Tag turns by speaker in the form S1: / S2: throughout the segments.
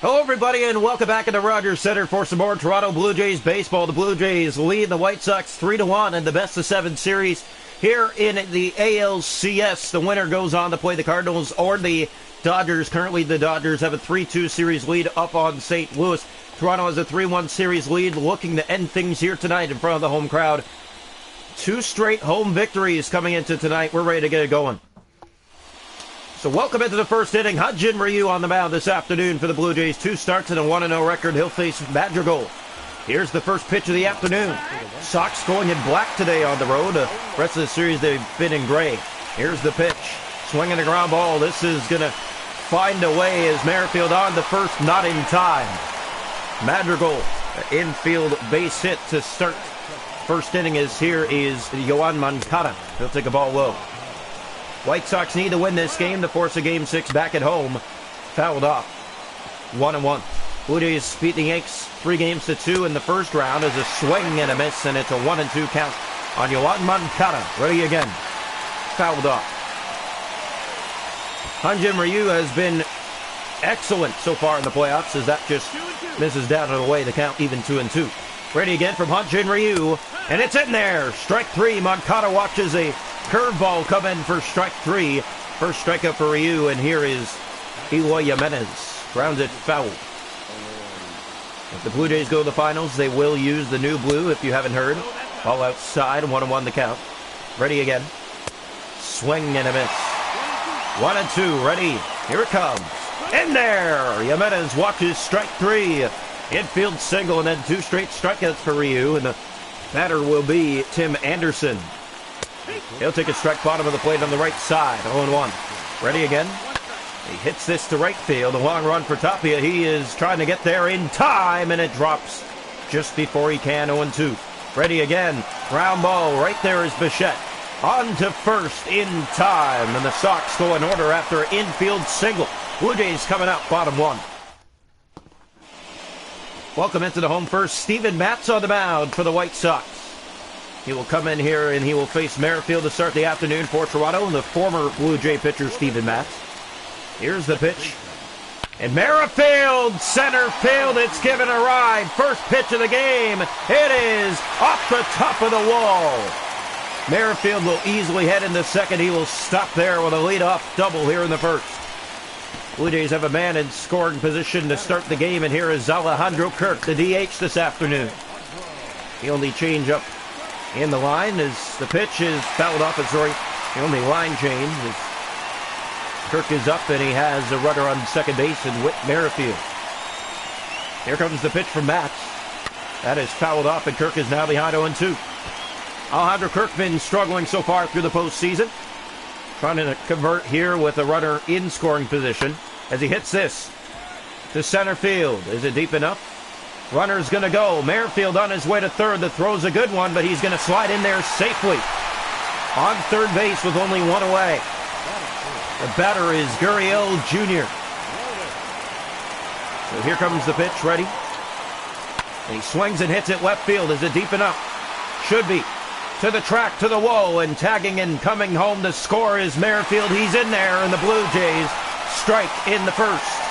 S1: Hello, everybody, and welcome back into Rogers Center for some more Toronto Blue Jays baseball. The Blue Jays lead the White Sox 3-1 in the best-of-7 series here in the ALCS. The winner goes on to play the Cardinals or the Dodgers. Currently, the Dodgers have a 3-2 series lead up on St. Louis. Toronto has a 3-1 series lead, looking to end things here tonight in front of the home crowd. 2 straight home victories coming into tonight. We're ready to get it going. So welcome into the first inning. Hyun-Jin Ryu on the mound this afternoon for the Blue Jays. 2 starts and a 1-0 record. He'll face Madrigal. Here's the first pitch of the afternoon. Sox going in black today on the road. The rest of the series they've been in gray. Here's the pitch. Swinging a ground ball. This is going to find a way as Merrifield on the first, not in time. Madrigal, infield base hit to start. First inning is Yoan Moncada. He'll take a ball low. White Sox need to win this game to force a Game 6 back at home. Fouled off. 1-1. Blue Jays beat the Yanks 3-2 in the first round as a swing and a miss, and it's a 1-2 count on Yoan Moncada. Ready again. Fouled off. Hyun-Jin Ryu has been excellent so far in the playoffs as that just misses down and away. The count even 2-2. Ready again from Hyun-Jin Ryu, and it's in there. Strike 3. Moncada watches a curveball come in for strike 3. First strikeout for Ryu, and here is Eloy Jimenez. Grounds it foul. If the Blue Jays go to the finals, they will use the new blue, if you haven't heard. Ball outside, 1-1 the count. Ready again. Swing and a miss. 1-2, ready. Here it comes. In there! Jimenez watches strike 3. Infield single, and then 2 straight strikeouts for Ryu, and the batter will be Tim Anderson. He'll take a strike bottom of the plate on the right side. 0-1. Ready again. He hits this to right field. A long run for Tapia. He is trying to get there in time, and it drops just before he can. 0-2. Ready again. Ground ball. Right there is Bichette. On to first in time, and the Sox go in order after an infield single. Blue Jays coming out bottom 1. Welcome into the home first. Steven Matz on the mound for the White Sox. He will come in here and he will face Merrifield to start the afternoon for Toronto, and the former Blue Jay pitcher Steven Matz. Here's the pitch. And Merrifield, center field, it's given a ride. First pitch of the game. It is off the top of the wall. Merrifield will easily head into second. He will stop there with a leadoff double here in the first. Blue Jays have a man in scoring position to start the game, and here is Alejandro Kirk, the DH this afternoon. The only change up in the line is the pitch is fouled off. It's the only line change is Kirk is up, and he has a runner on second base and Whit Merrifield. Here comes the pitch from Matz. That is fouled off, and Kirk is now behind 0-2. Alejandro Kirk been struggling so far through the postseason. Trying to convert here with a runner in scoring position as he hits this to center field. Is it deep enough? Runner's going to go. Merrifield on his way to third. The throw's a good one, but he's going to slide in there safely. On third base with only 1 away. The batter is Gurriel Jr. So here comes the pitch. Ready? And he swings and hits it left field. Is it deep enough? Should be. To the track, to the wall, and tagging and coming home to score is Merrifield. He's in there, and the Blue Jays strike in the first.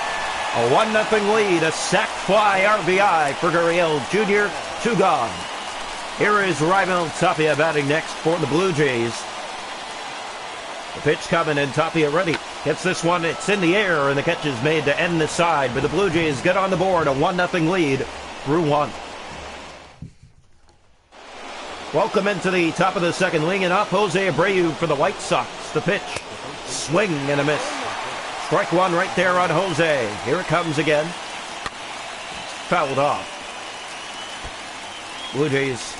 S1: A 1-0 lead, a sac fly RBI for Gurriel Jr. 2 gone. Here is Raimel Tapia batting next for the Blue Jays. The pitch coming, and Tapia ready. Gets this one, it's in the air, and the catch is made to end the side, but the Blue Jays get on the board, a 1-0 lead through 1. Welcome into the top of the second, leading off Jose Abreu for the White Sox. The pitch, swing and a miss. Strike 1 right there on Jose. Here it comes again. It's fouled off. Blue Jays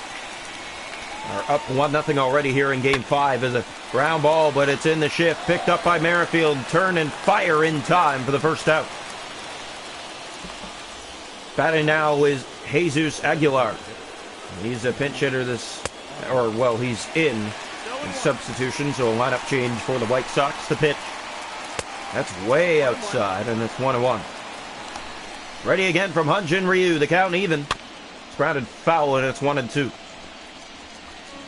S1: are up 1-0 already here in Game 5 as a ground ball, but it's in the shift. Picked up by Merrifield. Turn and fire in time for the first out. Batting now is Jesus Aguilar. He's a pinch hitter he's in substitution, so a lineup change for the White Sox. The pitch. That's way outside, and it's 1-1. Ready again from Hyun-Jin Ryu. The count even. It's grounded foul, and it's 1-2.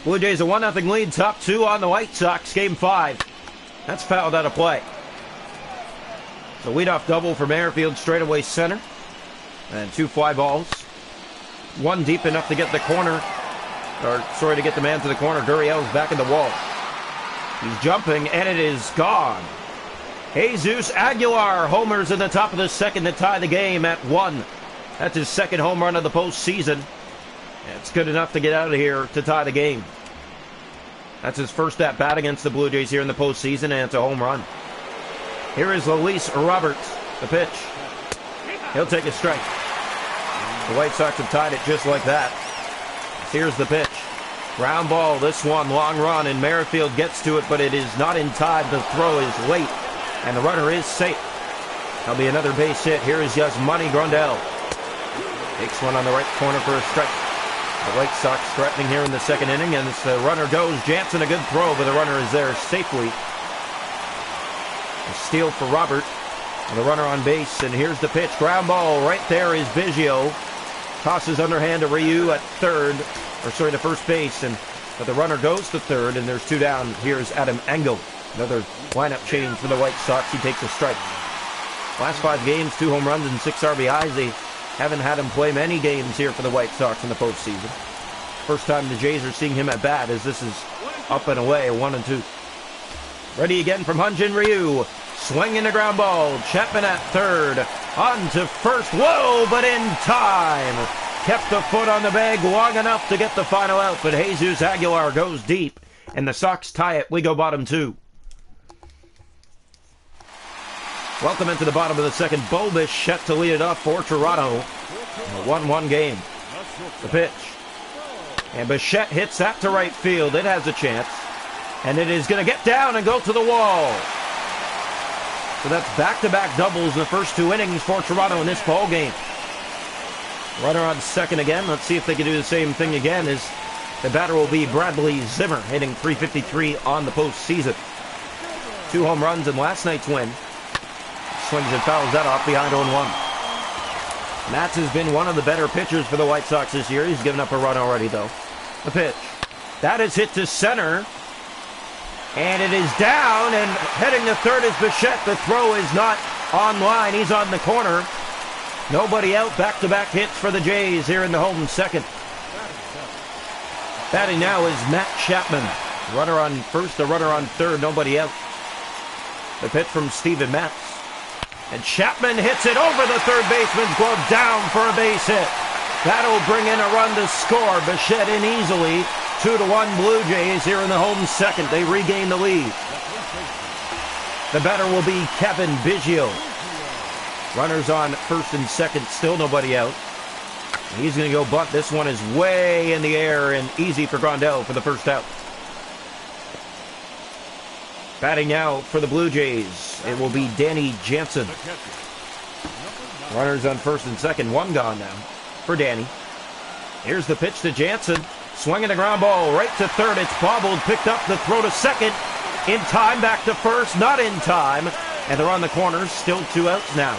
S1: Blue Jays a 1-0 lead, top 2 on the White Sox. Game 5. That's fouled out of play. So leadoff double for Merrifield, straightaway center. And 2 fly balls. One deep enough to get the corner. To get the man to the corner. Gurriel's back in the wall. He's jumping, and it is gone. Jesus Aguilar homers in the top of the second to tie the game at 1. That's his second home run of the postseason. It's good enough to get out of here to tie the game. That's his first at-bat against the Blue Jays here in the postseason, and it's a home run. Here is Luis Roberts, the pitch. He'll take a strike. The White Sox have tied it just like that. Here's the pitch. Ground ball, this one, long run, and Merrifield gets to it, but it is not in time. The throw is late, and the runner is safe. There'll be another base hit. Here is Yasmani Grandal. Takes one on the right corner for a strike. The White Sox threatening here in the second inning, and as the runner goes, Jansen a good throw, but the runner is there safely. A steal for Robert, and the runner on base, and here's the pitch. Ground ball, right there is Biggio. Tosses underhand to Ryu at to first base, but the runner goes to third, and there's 2 down. Here's Adam Engel. Another lineup change for the White Sox. He takes a strike. Last 5 games, 2 home runs and 6 RBIs. They haven't had him play many games here for the White Sox in the postseason. First time the Jays are seeing him at bat, as this is up and away, 1-2. Ready again from Hyun-Jin Ryu. Swinging the ground ball. Chapman at third. On to first. Whoa, but in time. Kept the foot on the bag long enough to get the final out, but Jesus Aguilar goes deep, and the Sox tie it. We go bottom 2. Welcome into the bottom of the second. Bo Bichette to lead it off for Toronto. A 1-1 game. The pitch. And Bichette hits that to right field. It has a chance. And it is going to get down and go to the wall. So that's back-to-back doubles in the first 2 innings for Toronto in this ball game. Runner on second again. Let's see if they can do the same thing again. As the batter will be Bradley Zimmer, hitting .353 on the postseason. 2 home runs in last night's win. Swings and fouls that off behind 0-1. Matz has been one of the better pitchers for the White Sox this year. He's given up a run already, though. The pitch. That is hit to center. And it is down, and heading to third is Bichette. The throw is not on line. He's on the corner. Nobody out. Back-to-back hits for the Jays here in the home second. Batting now is Matt Chapman. Runner on first, a runner on third. Nobody out. The pitch from Steven Matz. And Chapman hits it over the third baseman's glove, down for a base hit. That'll bring in a run to score. Bichette in easily. 2-1 Blue Jays here in the home second. They regain the lead. The batter will be Kevin Biggio. Runners on first and second, still nobody out. He's going to go bunt. This one is way in the air and easy for Grandal for the first out. Batting now for the Blue Jays, it will be Danny Jansen. Runners on first and second, 1 gone now for Danny. Here's the pitch to Jansen. Swinging the ground ball right to third. It's bobbled, picked up the throw to second. In time, back to first, not in time. And they're on the corners, still 2 outs now.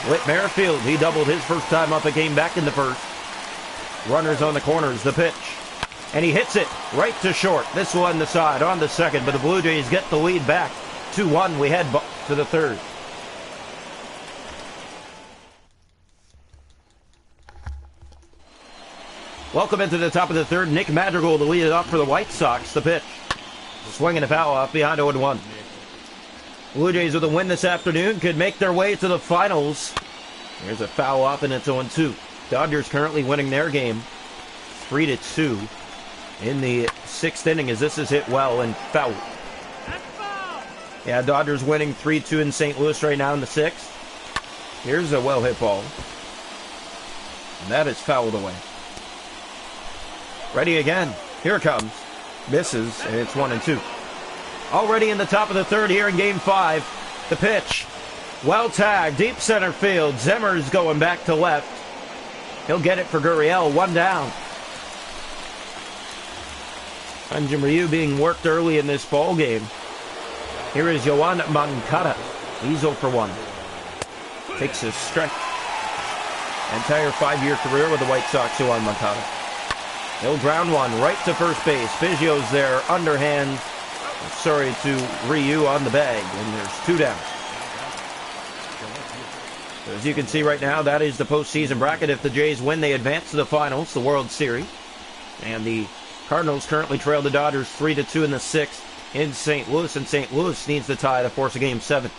S1: Whit Merrifield, he doubled his first time up and came back in the first. Runners on the corners, the pitch. And he hits it right to short. This one the side, on the second, but the Blue Jays get the lead back. 2-1, we head to the third. Welcome into the top of the third. Nick Madrigal to lead it off for the White Sox. The pitch. Swinging a foul off behind 0-1. Blue Jays with a win this afternoon could make their way to the finals. Here's a foul off and it's 0-2. Dodgers currently winning their game 3-2 in the 6th inning as this is hit well and foul. Yeah, Dodgers winning 3-2 in St. Louis right now in the 6th. Here's a well hit ball. And that is fouled away. Ready again. Here it comes. Misses, and it's 1-2. Already in the top of the third here in Game 5. The pitch. Well tagged. Deep center field. Zimmer's going back to left. He'll get it for Gurriel. 1 down. Hyun-Jin Ryu being worked early in this ball game. Here is Yoan Moncada. He's 0 for 1. Takes his strike. Entire 5-year career with the White Sox, Yoan Moncada. He'll ground one right to first base. Biggio's there, underhand. To Ryu on the bag, and there's 2 down. As you can see right now, that is the postseason bracket. If the Jays win, they advance to the finals, the World Series. And the Cardinals currently trail the Dodgers 3-2 in the 6th in St. Louis, and St. Louis needs the tie to force a Game 7.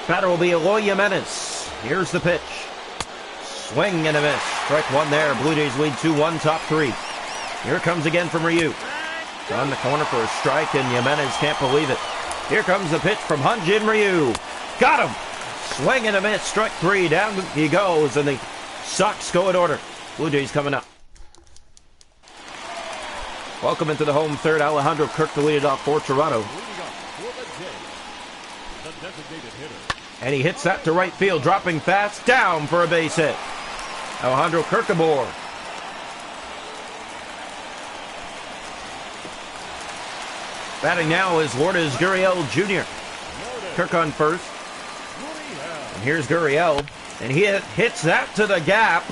S1: Batter will be Eloy Jimenez. Here's the pitch. Swing and a miss. Strike one there. Blue Jays lead 2-1, top 3. Here it comes again from Ryu. On the corner for a strike, and Jimenez can't believe it. Here comes the pitch from Hyun-Jin Ryu. Got him! Swing and a miss. Strike 3. Down he goes, and the Sox go in order. Blue Jays coming up. Welcome into the home third. Alejandro Kirk to lead it off for Toronto. And he hits that to right field, dropping fast, down for a base hit. Alejandro Kirk aboard. Batting now is Lourdes Gurriel Jr. Kirk on first. And here's Gurriel. And he hits that to the gap.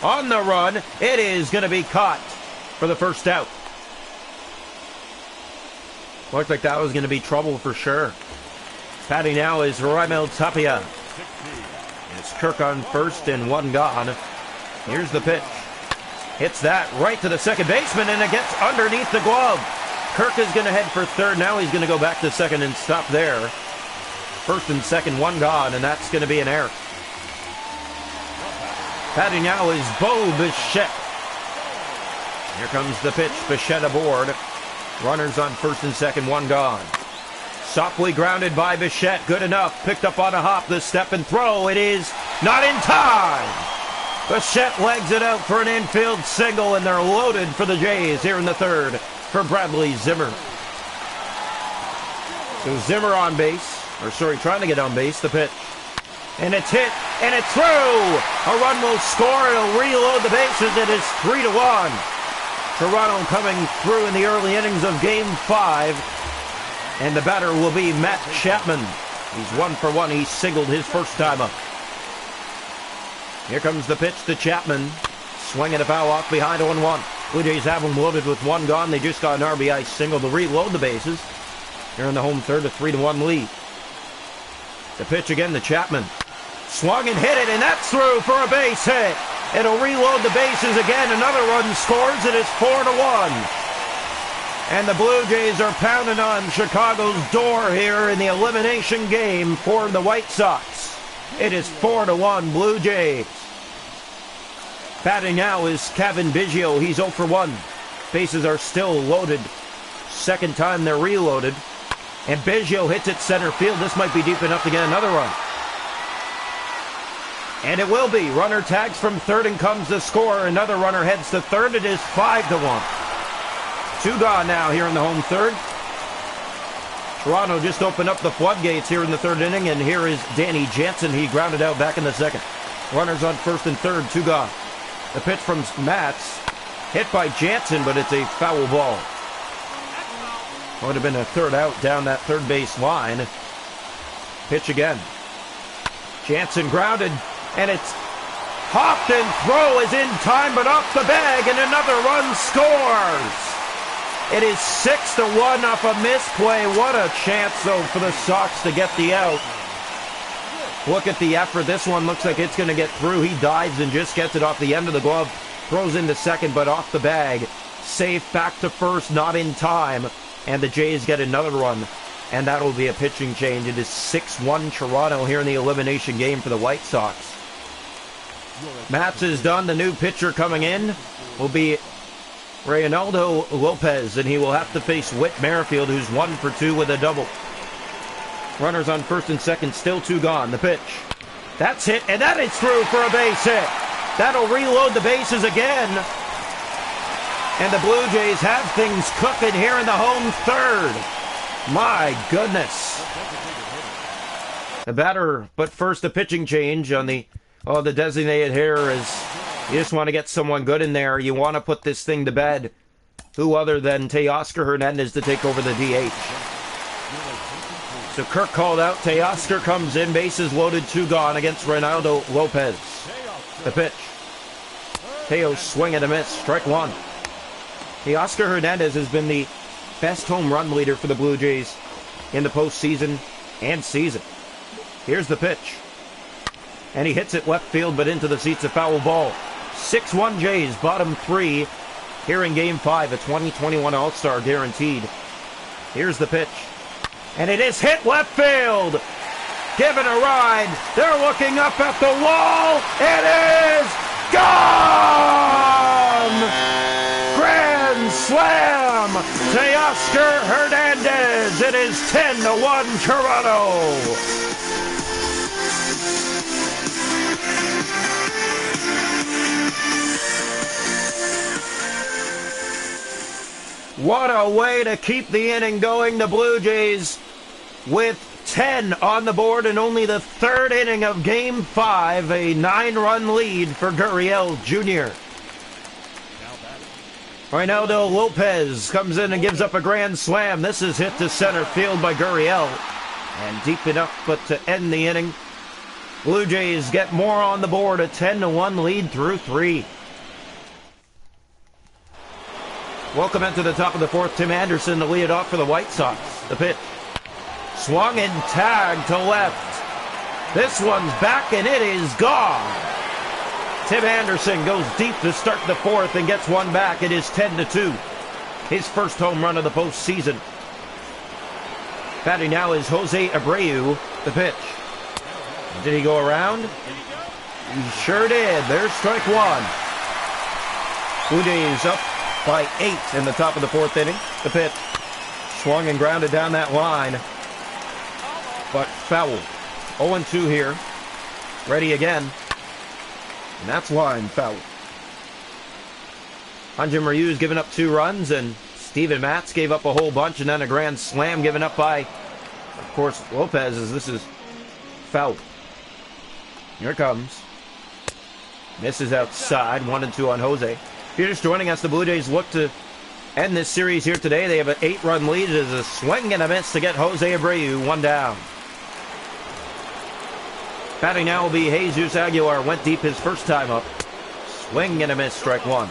S1: On the run. It is going to be caught for the first out. Looked like that was going to be trouble for sure. Batting now is Raimel Tapia. It's Kirk on first and one gone. Here's the pitch. Hits that right to the second baseman, and it gets underneath the glove. Kirk is going to head for third. Now he's going to go back to second and stop there. First and second, one gone, and that's going to be an error. Batting now is Bo Bichette. Here comes the pitch. Bichette aboard. Runners on first and second, one gone. Softly grounded by Bichette. Good enough. Picked up on a hop. The step and throw. It is not in time. Bichette legs it out for an infield single, and they're loaded for the Jays here in the third for Bradley Zimmer. So Zimmer on base. Trying to get on base. The pitch. And it's hit. And it's through. A run will score. It'll reload the bases. It is 3-1. Toronto coming through in the early innings of Game 5. And the batter will be Matt Chapman. He's 1 for 1. He singled his first time up. Here comes the pitch to Chapman. Swinging a foul off behind 0-1. Blue Jays have them loaded with one gone. They just got an RBI single to reload the bases. Here in the home third, a 3-1 lead. The pitch again to Chapman. Swung and hit it, and that's through for a base hit. It'll reload the bases again. Another run scores. It is 4-1. And the Blue Jays are pounding on Chicago's door here in the elimination game for the White Sox. It is 4-1 Blue Jays. Batting now is Kevin Biggio. He's 0 for 1. Bases are still loaded. Second time they're reloaded. And Biggio hits it center field. This might be deep enough to get another run. And it will be. Runner tags from third and comes the score. Another runner heads to third. It is 5-1. 2 gone now here in the home third. Toronto just opened up the floodgates here in the third inning. And here is Danny Jansen. He grounded out back in the second. Runners on first and third. 2 gone. The pitch from Matz. Hit by Jansen, but it's a foul ball. Would have been a third out down that third base line. Pitch again. Jansen grounded, and it's hopped, and throw is in time, but off the bag, and another run scores. It is 6-1 off a misplay. What a chance, though, for the Sox to get the out. Look at the effort. This one looks like it's going to get through. He dives and just gets it off the end of the glove. Throws into second, but off the bag. Safe back to first, not in time. And the Jays get another run, and that'll be a pitching change. It is 6-1 Toronto here in the elimination game for the White Sox. Matz is done. The new pitcher coming in will be Reynaldo Lopez, and he will have to face Whit Merrifield, who's 1 for 2 with a double. Runners on first and second, still 2 gone. The pitch. That's hit, and that is through for a base hit. That'll reload the bases again. And the Blue Jays have things cooking here in the home third. My goodness. The batter, but first a pitching change on the designated hitter is you just want to get someone good in there. You want to put this thing to bed. Who other than Teoscar Hernandez to take over the DH. So Kirk called out. Teoscar comes in, bases loaded, 2 gone against Reynaldo Lopez. The pitch. Teo swing and a miss, strike 1. Teoscar Hernandez has been the best home run leader for the Blue Jays in the postseason and season. Here's the pitch. And he hits it left field, but into the seats, a foul ball. 6-1 Jays, bottom 3 here in Game 5, a 2021 All-Star guaranteed. Here's the pitch. And it is hit left field. Given a ride. They're looking up at the wall. It is gone! Grand slam to Oscar Hernandez. It is 10-1 Toronto. What a way to keep the inning going. The Blue Jays with 10 on the board in only the third inning of Game 5. A 9-run lead for Gurriel Jr. Reynaldo Lopez comes in and gives up a grand slam. This is hit to center field by Gurriel. And deep enough but to end the inning. Blue Jays get more on the board. A 10-1 lead through 3. Welcome into the top of the fourth. Tim Anderson to lead it off for the White Sox. The pitch. Swung and tagged to left. This one's back and it is gone. Tim Anderson goes deep to start the fourth and gets one back. It is 10-2. His first home run of the postseason. Batting now is Jose Abreu. The pitch. Did he go around? He sure did. There's strike one. Blue Jays up by 8 in the top of the fourth inning. The pitch. Swung and grounded down that line. But foul. 0-2 here. Ready again. And that's line foul. Hyun-Jin Ryu's given up 2 runs, and Steven Matz gave up a whole bunch, and then a grand slam given up by, of course, Lopez, as this is foul. Here it comes. Misses outside. 1-2 on Jose. If you're just joining us, the Blue Jays look to end this series here today. They have an 8-run lead. It is a swing and a miss to get Jose Abreu 1 down. Batting now will be Jesus Aguilar. Went deep his first time up. Swing and a miss, strike 1.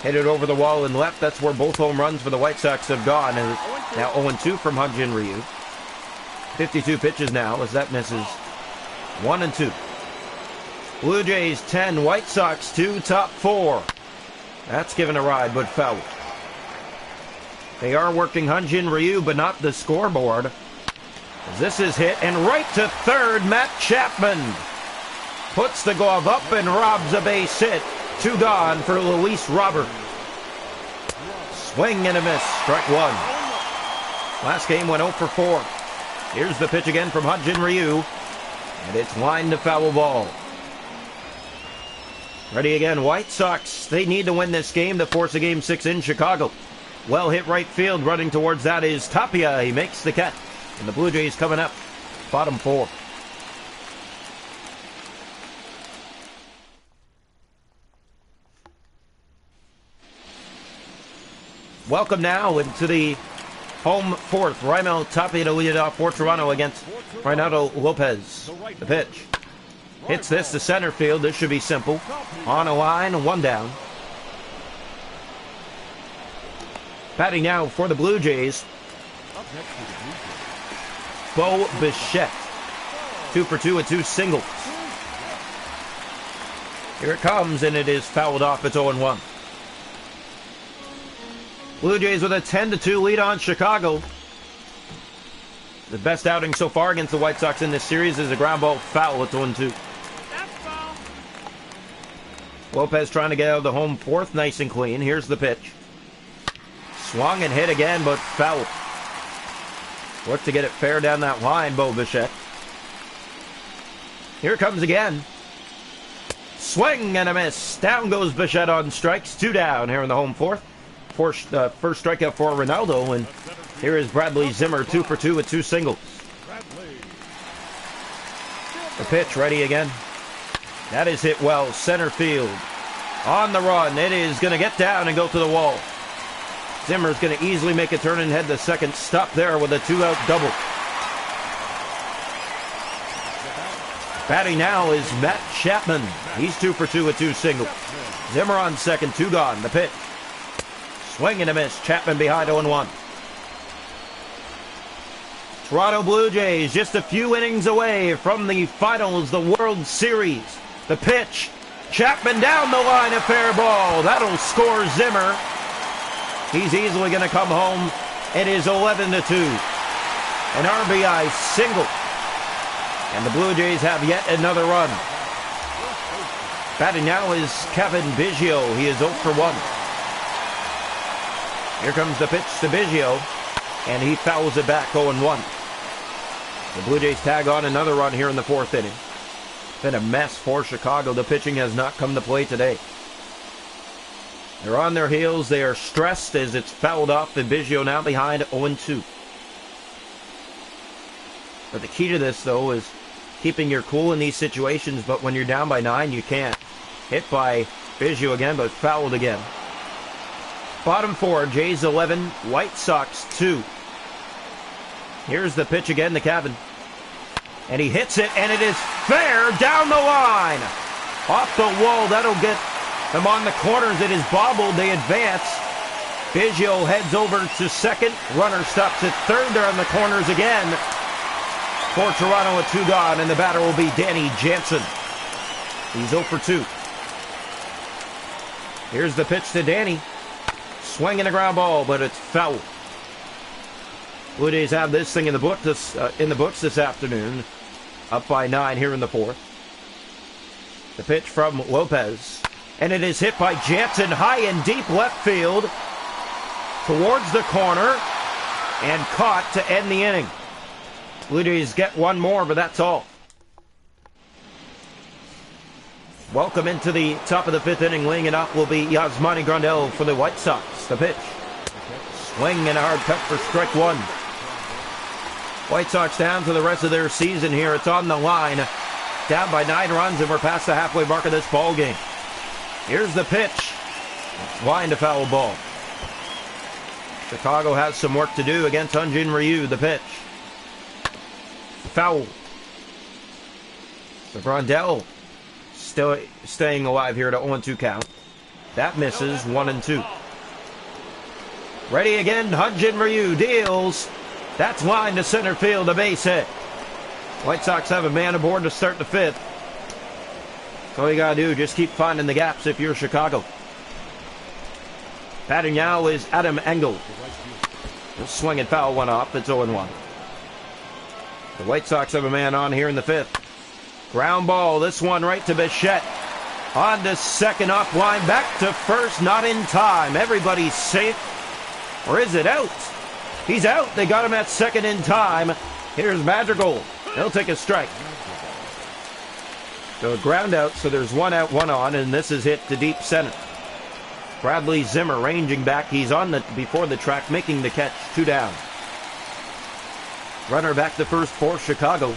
S1: Hit it over the wall and left. That's where both home runs for the White Sox have gone. And now 0-2 from Hyun-Jin Ryu. 52 pitches now as that misses. 1-2. Blue Jays 10, White Sox 2, top 4. That's given a ride, but foul. They are working Hyun-Jin Ryu, but not the scoreboard. This is hit, and right to third, Matt Chapman puts the glove up and robs a base hit. 2 gone for Luis Robert. Swing and a miss, strike 1. Last game went 0 for 4. Here's the pitch again from Hyun-Jin Ryu, and it's lined to foul ball. Ready again, White Sox. They need to win this game to force a Game 6 in Chicago. Well hit right field. Running towards that is Tapia. He makes the catch. And the Blue Jays coming up, bottom 4. Welcome now into the home fourth. Raimel Tapia to lead it off for Toronto against Reynaldo Lopez. The pitch. Hits this to center field. This should be simple. On a line, 1 down. Batting now for the Blue Jays, Bo Bichette. 2 for 2 with 2 singles. Here it comes, and it is fouled off. It's 0-1. Blue Jays with a 10-2 lead on Chicago. The best outing so far against the White Sox in this series is a ground ball foul. It's 0-2. Lopez trying to get out of the home fourth nice and clean. Here's the pitch. Swung and hit again, but foul. Look to get it fair down that line, Bo Bichette. Here it comes again. Swing and a miss. Down goes Bichette on strikes. 2 down here in the home fourth. First strikeout for Reynaldo, and here is Bradley Zimmer, 2 for 2 with 2 singles. The pitch, ready again. That is hit well, center field. On the run, it is going to get down and go to the wall. Zimmer's going to easily make a turn and head to second. Stop there with a 2-out double. Batting now is Matt Chapman. He's 2 for 2 with 2 singles. Zimmer on second, 2 gone. The pitch. Swing and a miss. Chapman behind 0-1. Toronto Blue Jays just a few innings away from the finals, the World Series. The pitch. Chapman down the line, a fair ball. That'll score Zimmer. He's easily going to come home. It is 11-2. An RBI single. And the Blue Jays have yet another run. Batting now is Kevin Biggio. He is 0 for 1. Here comes the pitch to Biggio. And he fouls it back 0-1. The Blue Jays tag on another run here in the 4th inning. Been a mess for Chicago. The pitching has not come to play today. They're on their heels. They are stressed as it's fouled off. And Biggio now behind 0-2. But the key to this, though, is keeping your cool in these situations. But when you're down by 9, you can't. Hit by Biggio again, but fouled again. Bottom 4, Jays 11, White Sox 2. Here's the pitch again to Kevin. And he hits it, and it is fair down the line. Off the wall, that'll get them on the corners. It is bobbled, they advance. Biggio heads over to second. Runner stops at third. They're on the corners again. For Toronto, a 2 gone, and the batter will be Danny Jansen. He's 0 for 2. Here's the pitch to Danny. Swinging a ground ball, but it's foul. Blue Jays have this thing in the books this afternoon. Up by 9 here in the 4th. The pitch from Lopez. And it is hit by Jansen high and deep left field. Towards the corner. And caught to end the inning. Blue Jays get one more, but that's all. Welcome into the top of the 5th inning. Laying it up will be Yasmani Grandal for the White Sox. The pitch. Swing and a hard cut for strike 1. White Sox down to the rest of their season here. It's on the line. Down by 9 runs, and we're past the halfway mark of this ball game. Here's the pitch. It's line to foul ball. Chicago has some work to do against Hyun-Jin Ryu. The pitch. Foul. So Grandal still staying alive here at a 0-2 count. That misses. 1-2. Ready again. Hyun-Jin Ryu deals. That's line to center field. A base hit. White Sox have a man aboard to start the 5th. All you gotta do, just keep finding the gaps if you're Chicago. Batting now is Adam Engel. The swing and foul went off. It's 0-1. The White Sox have a man on here in the 5th. Ground ball. This one right to Bichette. On to second, off line, back to first. Not in time. Everybody's safe. Or is it out? He's out. They got him at second in time. Here's Madrigal. He'll take a strike. So a ground out, so there's 1 out, 1 on, and this is hit to deep center. Bradley Zimmer ranging back. He's on before the track, making the catch. 2 down. Runner back to first for Chicago.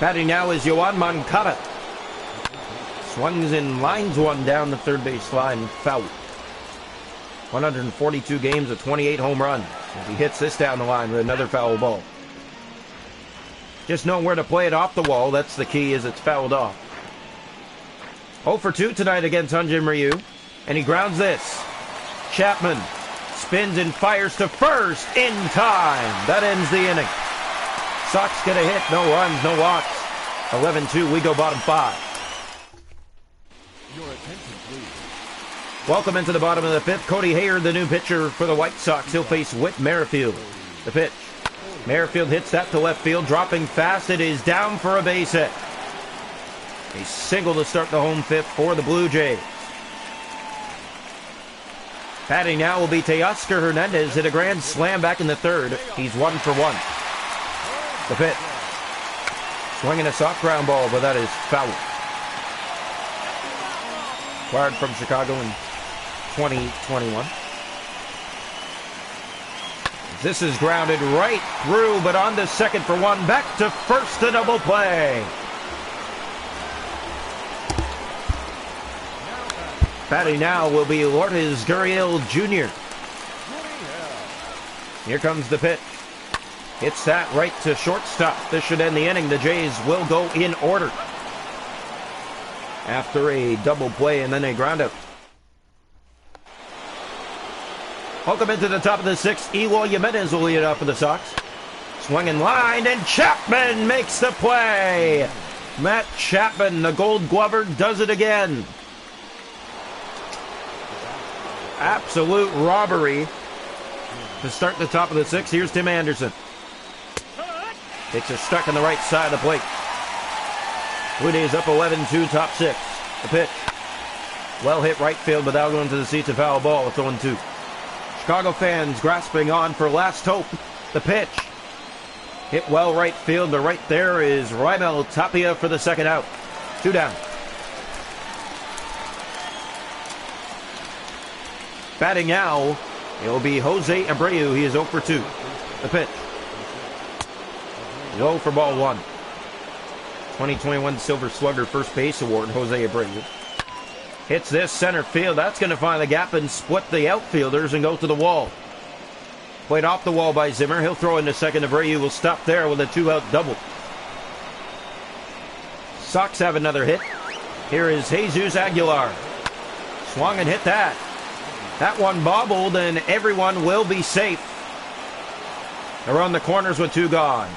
S1: Batting now is Yoan Moncada. Swings and lines one down the third base line. Foul. 142 games of 28 home runs. As he hits this down the line with another foul ball. Just know where to play it off the wall. That's the key, as it's fouled off. 0 for 2 tonight against Hyun-Jin Ryu. And he grounds this. Chapman spins and fires to first in time. That ends the inning. Sox get a hit. No runs, no walks. 11-2. We go bottom 5.
S2: Your attention, please.
S1: Welcome into the bottom of the 5th. Cody Hayard, the new pitcher for the White Sox. He'll face Whit Merrifield. The pitch. Merrifield hits that to left field, dropping fast. It is down for a base hit. A single to start the home 5th for the Blue Jays. Batting now will be Teoscar Hernandez. Hit a grand slam back in the 3rd. He's 1 for 1. The pitch. Swinging a soft ground ball, but that is foul. Acquired from Chicago in 2021. This is grounded right through, but on to second for 1. Back to first, a double play. Batting now will be Lourdes Gurriel Jr. Here comes the pitch. Hits that right to shortstop. This should end the inning. The Jays will go in order. After a double play and then a ground out. Welcome into the top of the sixth. Eloy Jimenez will lead it off for the Sox. Swinging line, and Chapman makes the play. Matt Chapman, the Gold Glover, does it again. Absolute robbery to start the top of the sixth. Here's Tim Anderson. Takes a stuck on the right side of the plate. Blue Jays up 11-2, top six. The pitch. Well hit right field, but that'll go into the seats, a foul ball. It's 0-2. Chicago fans grasping on for last hope. The pitch. Hit well right field, but right there is Raimel Tapia for the second out. 2 down. Batting now, it'll be Jose Abreu. He is 0 for 2. The pitch. 0 for ball 1. 2021 Silver Slugger First Base Award, Jose Abreu. Hits this center field. That's going to find the gap and split the outfielders and go to the wall. Played off the wall by Zimmer. He'll throw into second. Abreu will stop there with a 2-out double. Sox have another hit. Here is Jesus Aguilar. Swung and hit that. That one bobbled, and everyone will be safe. Around the corners with 2 gone.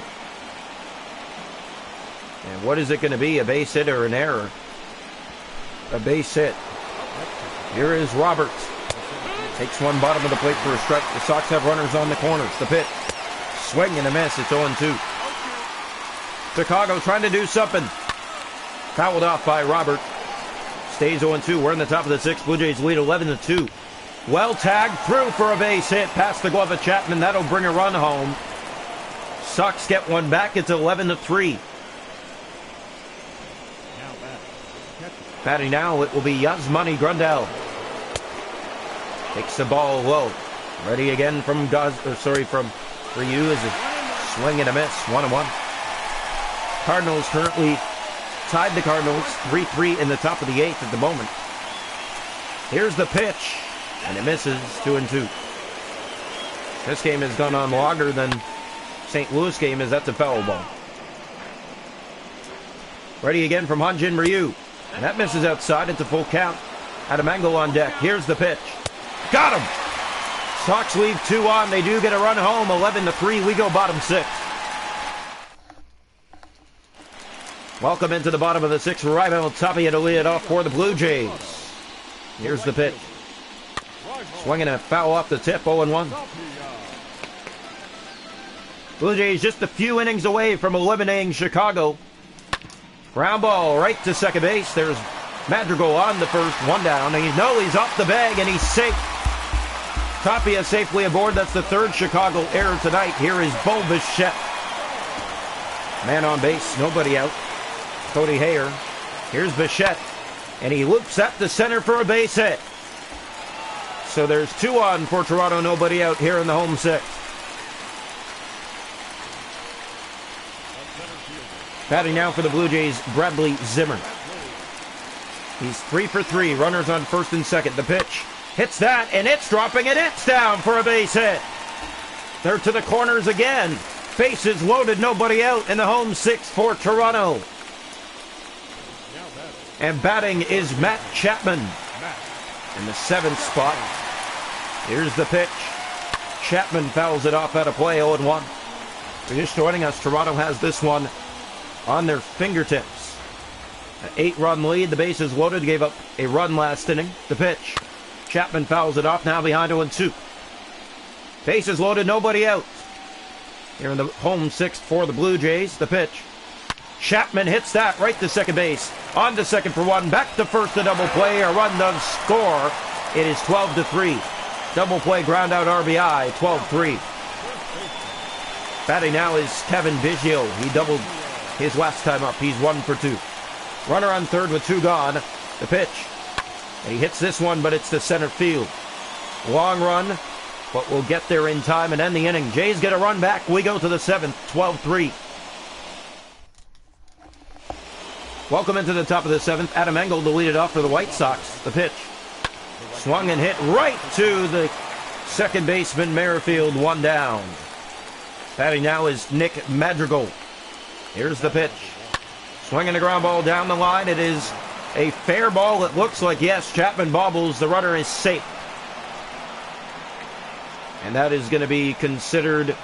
S1: And what is it going to be? A base hit or an error? A base hit. Here is Roberts. Takes one bottom of the plate for a strike. The Sox have runners on the corners. The pitch. Swing and a miss. It's 0-2. Chicago trying to do something. Fouled off by Robert. Stays 0-2. We're in the top of the sixth. Blue Jays lead 11-2. Well tagged through for a base hit. Past the glove of Chapman. That'll bring a run home. Sox get one back. It's 11-3. Batting now, it will be Yasmani Grandal. Takes the ball low. Ready again from Ryu as a swing and a miss. 1-1. Cardinals currently tied the Cardinals 3-3 in the top of the eighth at the moment. Here's the pitch, and it misses. 2-2. This game has gone on longer than St. Louis game, as that's a foul ball. Ready again from Hyun-Jin Ryu. And that misses outside. It's a full count. Adamango on deck. Here's the pitch. Got him! Sox leave 2 on. They do get a run home. 11-3. We go bottom 6. Welcome into the bottom of the sixth. Raimel Tapia to lead it off for the Blue Jays. Here's the pitch. Swinging a foul off the tip. 0-1. Blue Jays just a few innings away from eliminating Chicago. Ground ball right to second base. There's Madrigal on the first. 1 down. And he's off the bag, and he's safe. Tapia safely aboard. That's the third Chicago error tonight. Here is Bo Bichette. Man on base. Nobody out. Cody Hayer. Here's Bichette. And he loops at the center for a base hit. So there's 2 on for Toronto. Nobody out here in the home sixth. Batting now for the Blue Jays, Bradley Zimmer. He's 3 for 3. Runners on first and second. The pitch hits that, and it's dropping, and it's down for a base hit. They're to the corners again. Bases loaded, nobody out in the home sixth for Toronto. And batting is Matt Chapman in the 7th spot. Here's the pitch. Chapman fouls it off out of play. 0-1. For just joining us, Toronto has this one on their fingertips. An 8-run lead. The bases loaded. Gave up a run last inning. The pitch. Chapman fouls it off. Now behind 0-2. Bases loaded. Nobody out. Here in the home sixth for the Blue Jays. The pitch. Chapman hits that right to second base. On to second for 1. Back to first. A double play. A run does score. It is 12-3. Double play ground out RBI. 12-3. Batting now is Kevin Biggio. He doubled his last time up. He's 1 for 2. Runner on third with 2 gone. The pitch. And he hits this one, but it's to center field. Long run, but we'll get there in time and end the inning. Jays get a run back. We go to the 7th. 12-3. Welcome into the top of the 7th. Adam Engel to lead it off for the White Sox. The pitch. Swung and hit right to the second baseman Merrifield. 1 down. Batting now is Nick Madrigal. Here's the pitch. Swinging the ground ball down the line. It is a fair ball. It looks like, yes, Chapman bobbles. The runner is safe. And that is going to be considered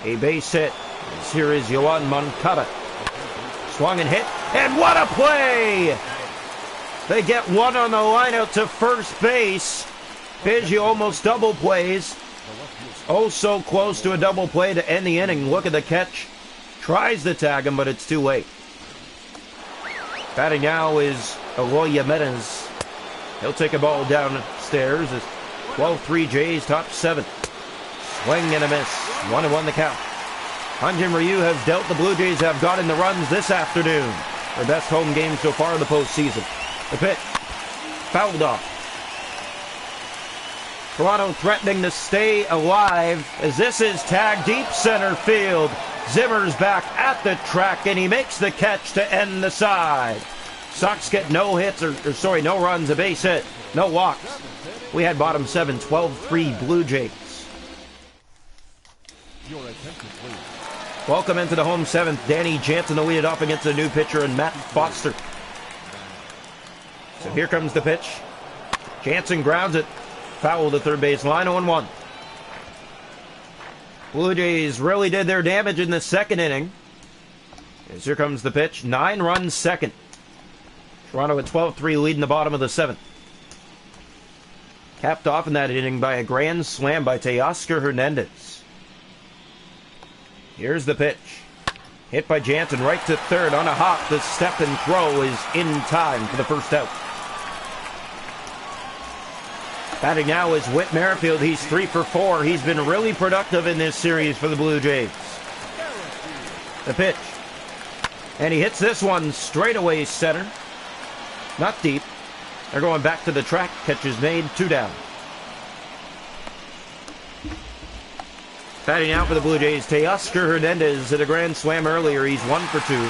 S1: a base hit. As here is Yoan Moncada. Swung and hit. And what a play! They get one on the line out to first base. Biggio almost double plays. Oh, so close to a double play to end the inning. Look at the catch. Tries to tag him, but it's too late. Batting now is Eloy Jimenez. He'll take a ball downstairs. It's 12-3 Jays, top 7. Swing and a miss. 1-1 the count. Hyun-Jin Ryu has dealt. The Blue Jays have gotten the runs this afternoon. Their best home game so far in the postseason. The pitch. Fouled off. Toronto threatening to stay alive as this is tagged deep center field. Zimmer's back at the track, and he makes the catch to end the side. Sox get no hits, no runs, a base hit, no walks. We had bottom 7, 12-3 Blue Jays. Welcome into the home 7th. Danny Jansen to lead it off against the new pitcher and Matt Foster. So here comes the pitch. Jansen grounds it. Foul to third base line, 0-1. Blue Jays really did their damage in the second inning. As here comes the pitch. 9 runs second. Toronto at 12-3 leading the bottom of the 7th. Capped off in that inning by a grand slam by Teoscar Hernandez. Here's the pitch. Hit by Jansen right to third on a hop. The step and throw is in time for the first out. Batting now is Whit Merrifield. He's 3 for 4. He's been really productive in this series for the Blue Jays. The pitch. And he hits this one straight away center. Not deep. They're going back to the track. Catch is made. 2 down. Batting out for the Blue Jays, Teoscar Hernandez hit a grand slam earlier. He's 1 for 2.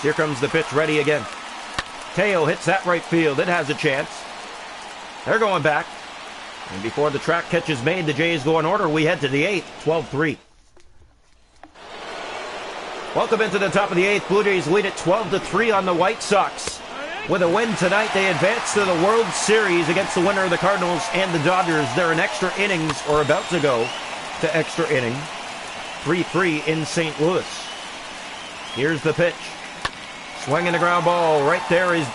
S1: Here comes the pitch, ready again. Teo hits that right field. It has a chance. They're going back. And before the track catch is made, the Jays go in order. We head to the 8th, 12-3. Welcome into the top of the 8th. Blue Jays lead at 12-3 on the White Sox. With a win tonight, they advance to the World Series against the winner of the Cardinals and the Dodgers. They're in extra innings, or about to go to extra inning. 3-3 in St. Louis. Here's the pitch. Swinging the ground ball. Right there is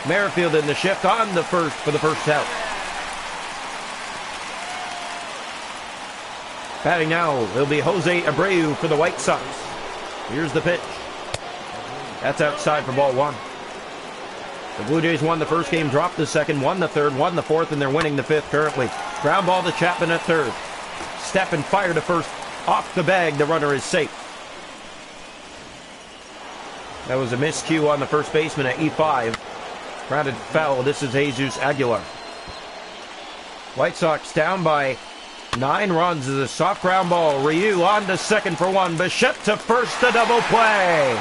S1: Merrifield in the shift on the first for the first out. Batting now, it'll be Jose Abreu for the White Sox. Here's the pitch. That's outside for ball 1. The Blue Jays won the first game, dropped the second, won the third, won the fourth, and they're winning the 5th currently. Ground ball to Chapman at third. Step and fire to first. Off the bag, the runner is safe. That was a miscue on the first baseman at E5. Grounded foul. This is Jesus Aguilar. White Sox down by 9 runs as a soft ground ball. Ryu on to second for 1. Bichette to first, a double play.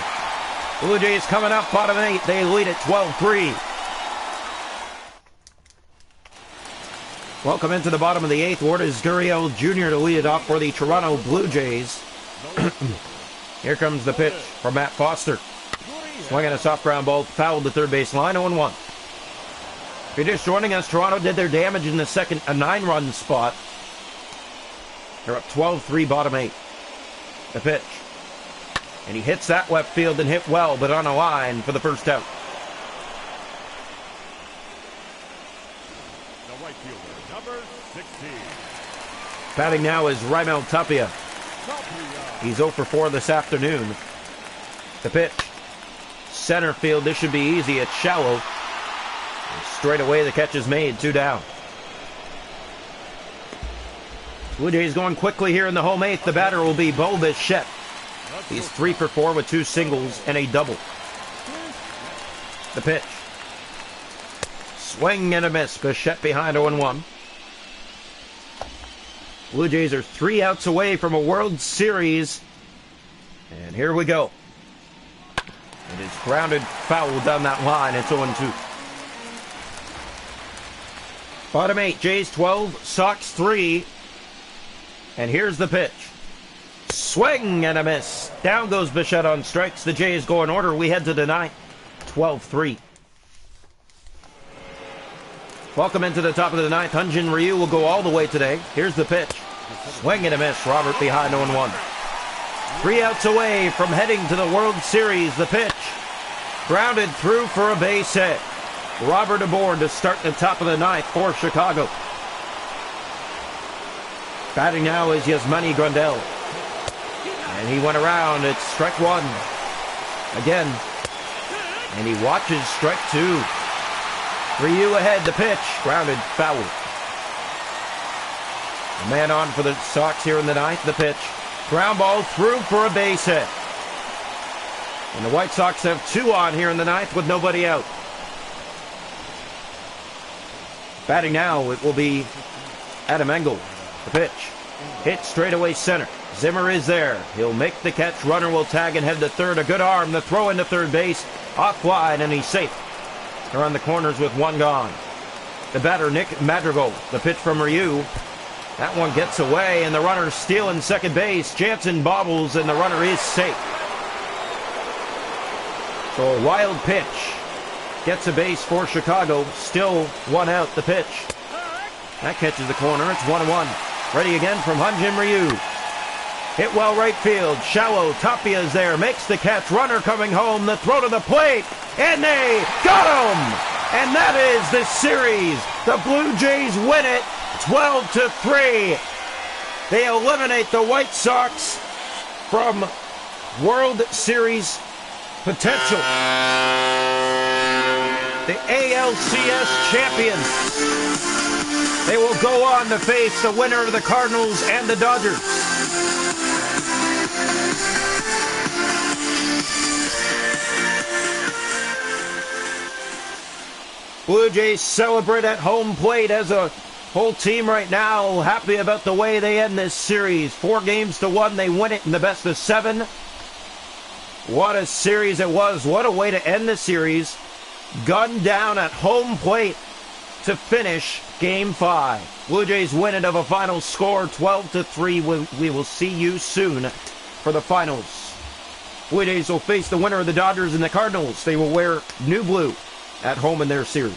S1: Blue Jays coming up, bottom 8. They lead at 12-3. Welcome into the bottom of the 8th. Lourdes Gurriel Jr. to lead it off for the Toronto Blue Jays. Here comes the pitch from Matt Foster. Swinging a soft ground ball, fouled to third base line, 0-1. If you're just joining us, Toronto did their damage in the second, a 9-run spot. They're up 12-3, bottom 8. The pitch. And he hits that left field and hit well, but on a line for the first out.
S2: The right fielder, number 16.
S1: Batting now is Raimel Tapia. He's 0 for 4 this afternoon. The pitch. Center field, this should be easy. It's shallow. And straight away, the catch is made. 2 down. Blue Jays going quickly here in the home 8th. The batter will be Bo Bichette. He's 3 for 4 with 2 singles and a double. The pitch. Swing and a miss. Bichette behind 0-1. Blue Jays are 3 outs away from a World Series. And here we go. It is grounded foul down that line. It's 0-2. Bottom 8, Jays 12, Sox 3. And here's the pitch. Swing and a miss. Down goes Bichette on strikes. The Jays go in order. We head to the 9th. 12-3. Welcome into the top of the ninth. Hyun-Jin Ryu will go all the way today. Here's the pitch. Swing and a miss. Robert behind 0-1. 3 outs away from heading to the World Series. The pitch. Grounded through for a base hit. Robert aboard to start the top of the ninth for Chicago. Batting now is Yasmani Grandal. And he went around. It's strike 1. Again. And he watches strike 2. Ryu ahead. The pitch. Grounded. Foul. A man on for the Sox here in the ninth. The pitch. Ground ball through for a base hit. And the White Sox have 2 on here in the ninth with nobody out. Batting now, it will be Adam Engel. The pitch. Hit straightaway center. Zimmer is there. He'll make the catch. Runner will tag and head to third. A good arm. The throw into third base. Off wide, and he's safe. Around the corners with 1 gone. The batter, Nick Madrigal. The pitch from Ryu. That one gets away, and the runner's stealing second base. Jansen bobbles, and the runner is safe. So a wild pitch. Gets a base for Chicago. Still 1 out. The pitch. That catches the corner. It's 1-1. Ready again from Hyun-Jin Ryu. Hit well right field. Shallow. Tapia's there. Makes the catch. Runner coming home. The throw to the plate. And they got him! And that is the series. The Blue Jays win it 12-3. They eliminate the White Sox from World Series potential. The ALCS champions. They will go on to face the winner of the Cardinals and the Dodgers. Blue Jays celebrate at home plate as a whole team right now. Happy about the way they end this series. 4-1. They win it in the best of 7. What a series it was. What a way to end the series. Gunned down at home plate to finish Game 5. Blue Jays win it of a final score 12-3. We will see you soon for the finals. Blue Jays will face the winner of the Dodgers and the Cardinals. They will wear new blue at home in their series.